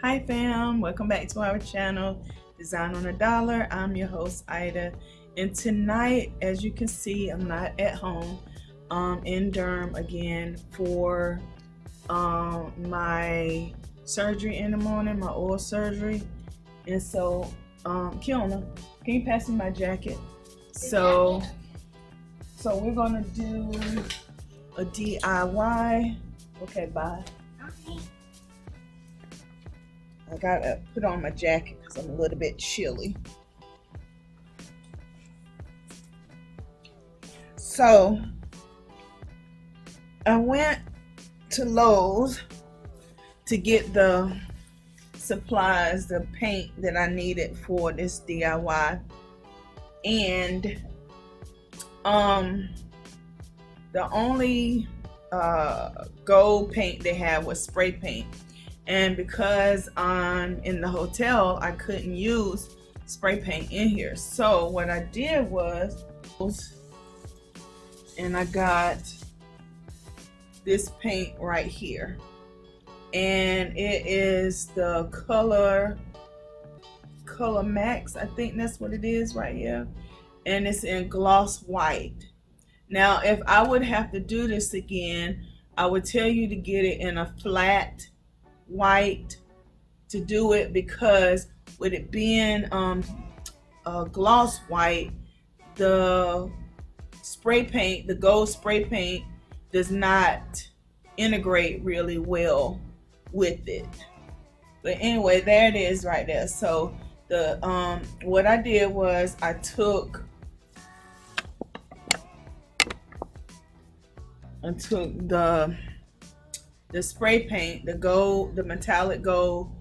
Hi fam, welcome back to our channel, Design on a Dollar. I'm your host Ida, and tonight, as you can see, I'm not at home. In Durham again for my surgery in the morning, my oral surgery. And so Kiona, can you pass me my jacket? So we're gonna do a DIY. Okay, bye. I gotta put on my jacket because I'm a little bit chilly. So I went to Lowe's to get the supplies, the paint that I needed for this DIY, and the only gold paint they had was spray paint. And because I'm in the hotel, I couldn't use spray paint in here. So what I did was, and I got this paint right here. And it is the Color Max, I think that's what it is right here. And it's in gloss white. Now, if I would have to do this again, I would tell you to get it in a flat white to do it, because with it being gloss white, the spray paint, the gold spray paint, does not integrate really well with it. But anyway, there it is right there. So the what I did was I took the spray paint, the metallic gold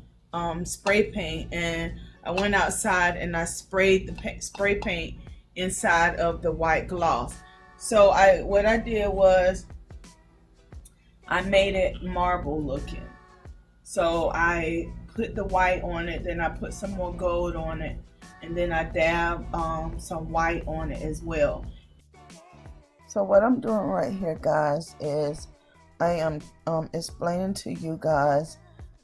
spray paint, and I went outside and I sprayed the spray paint inside of the white gloss. So what I did was I made it marble looking. So I put the white on it, then I put some more gold on it, and then I dabbed some white on it as well. So what I'm doing right here, guys, is I am explaining to you guys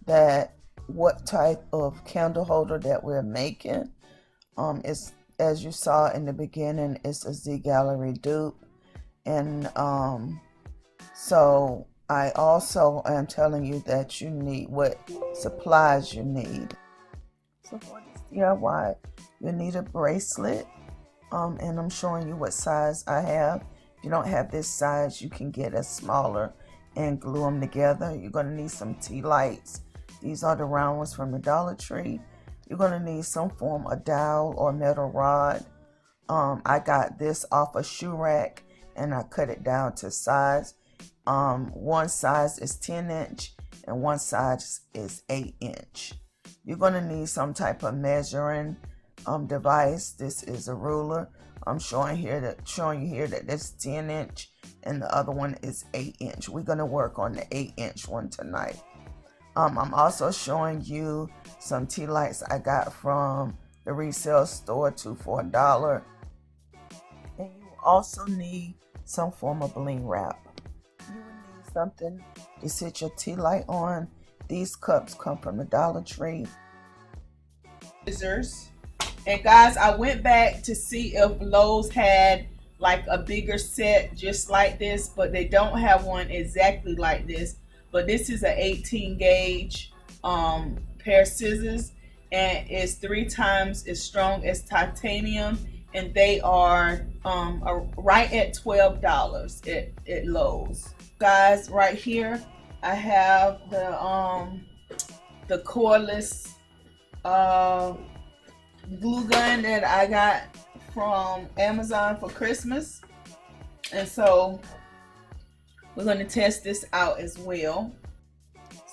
that what type of candle holder that we're making. It's, as you saw in the beginning, it's a ZGallier dupe, and so I also am telling you that you need what supplies you need. So for this DIY, you need a bracelet, and I'm showing you what size I have. If you don't have this size, you can get a smaller and glue them together. You're going to need some tea lights. These are the round ones from the Dollar Tree. You're going to need some form of dowel or metal rod. I got this off a shoe rack and I cut it down to size. One size is 10-inch and one size is 8-inch. You're going to need some type of measuring device. This is a ruler. I'm showing you here that this 10-inch and the other one is 8-inch. We're going to work on the 8-inch one tonight. I'm also showing you some tea lights I got from the resale store, 2 for $1. And you also need some form of bling wrap. You will need something to sit your tea light on. These cups come from the Dollar Tree. Scissors. And guys, I went back to see if Lowe's had like a bigger set just like this, but they don't have one exactly like this. But this is an 18 gauge pair of scissors, and it's 3 times as strong as titanium, and they are right at $12 at Lowe's. Guys, right here I have the the cordless glue gun that I got from Amazon for Christmas. And so we're going to test this out as well.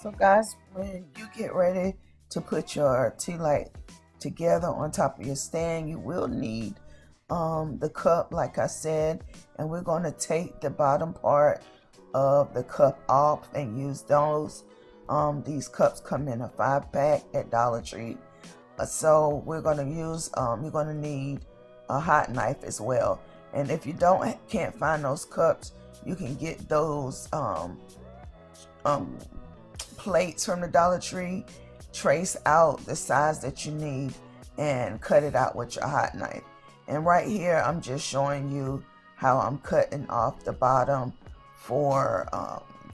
So guys, when you get ready to put your tea light together on top of your stand, you will need the cup, like I said, and we're going to take the bottom part of the cup off and use those. These cups come in a 5-pack at Dollar Tree. So we're going to use, you're going to need a hot knife as well. And if you can't find those cups, you can get those plates from the Dollar Tree. Trace out the size that you need and cut it out with your hot knife. And right here, I'm just showing you how I'm cutting off the bottom for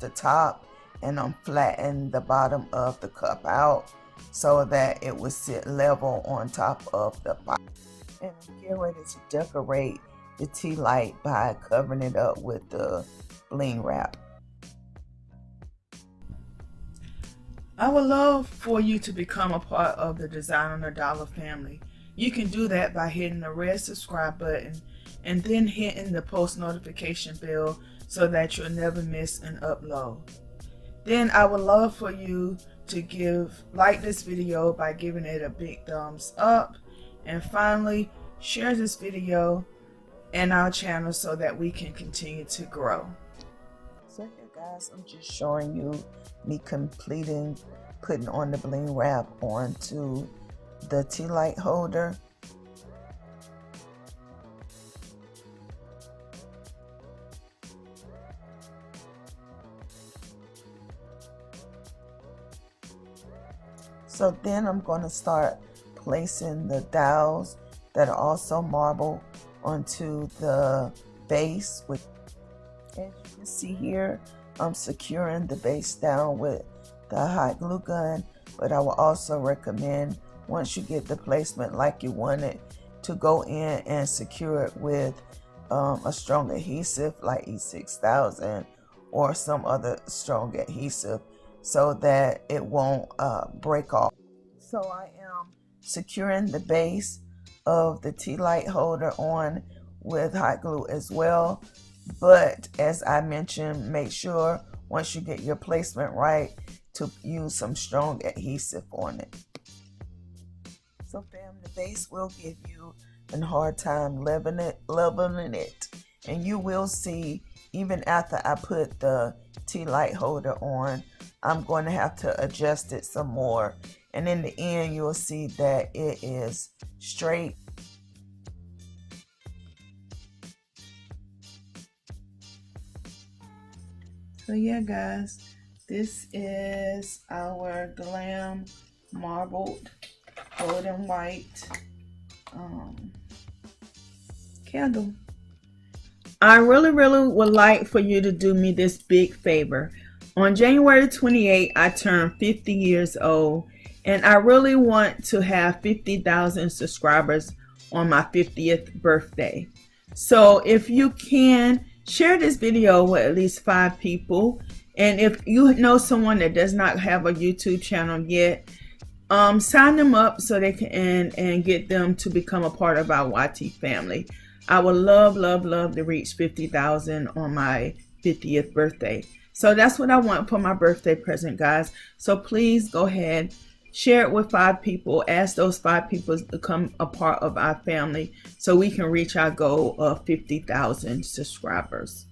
the top, and I'm flattening the bottom of the cup out so that it will sit level on top of the bottom. And I'm getting ready to decorate the tea light by covering it up with the bling wrap. I would love for you to become a part of the Design on a Dollar family. You can do that by hitting the red subscribe button and then hitting the post notification bell so that you'll never miss an upload. Then I would love for you to like this video by giving it a big thumbs up, and finally share this video and our channel so that we can continue to grow. So here guys, I'm just showing you me putting on the bling wrap onto the tea light holder. So then I'm going to start placing the dowels that are also marble onto the base. As you can see here, I'm securing the base down with the hot glue gun, but I will also recommend, once you get the placement like you want it, to go in and secure it with a strong adhesive like E6000 or some other strong adhesive so that it won't break off. So I am securing the base of the tea light holder on with hot glue as well. But as I mentioned, make sure once you get your placement right to use some strong adhesive on it. So fam, the base will give you a hard time leveling it. And you will see, even after I put the tea light holder on, I'm going to have to adjust it some more. And in the end, you'll see that it is straight. So yeah guys, this is our Glam marbled gold and white candle. I really would like for you to do me this big favor. On January 28th, I turned 50 years old, and I really want to have 50,000 subscribers on my 50th birthday. So if you can, share this video with at least 5 people. And if you know someone that does not have a YouTube channel yet, sign them up so they can and get them to become a part of our YT family. I would love to reach 50,000 on my 50th birthday. So that's what I want for my birthday present, guys. So please go ahead, share it with 5 people. Ask those 5 people to become a part of our family so we can reach our goal of 50,000 subscribers.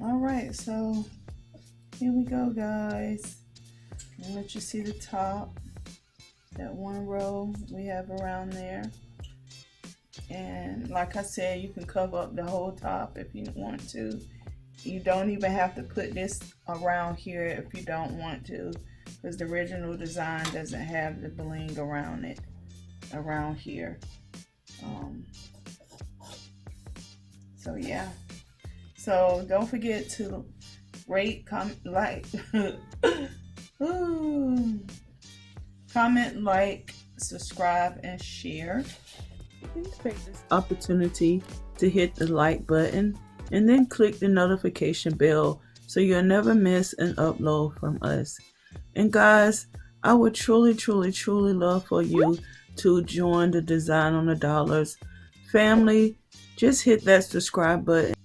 All right, so here we go, guys. I'll let you see the top. That one row we have around there. And like I said, you can cover up the whole top if you want to. You don't even have to put this around here if you don't want to, because the original design doesn't have the bling around it, around here. So yeah. So don't forget to rate, comment, like, comment, like, subscribe, and share. Please take this opportunity to hit the like button and then click the notification bell so you'll never miss an upload from us. And guys, I would truly love for you to join the Design on the Dollars family. Just hit that subscribe button.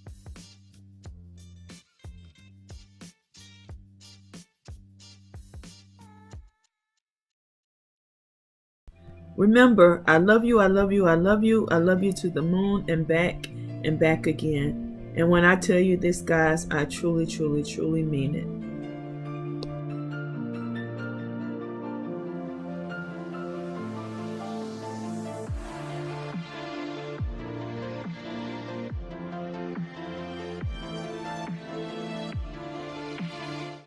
Remember, I love you, I love you, I love you, I love you to the moon and back again. And when I tell you this, guys, I truly mean it.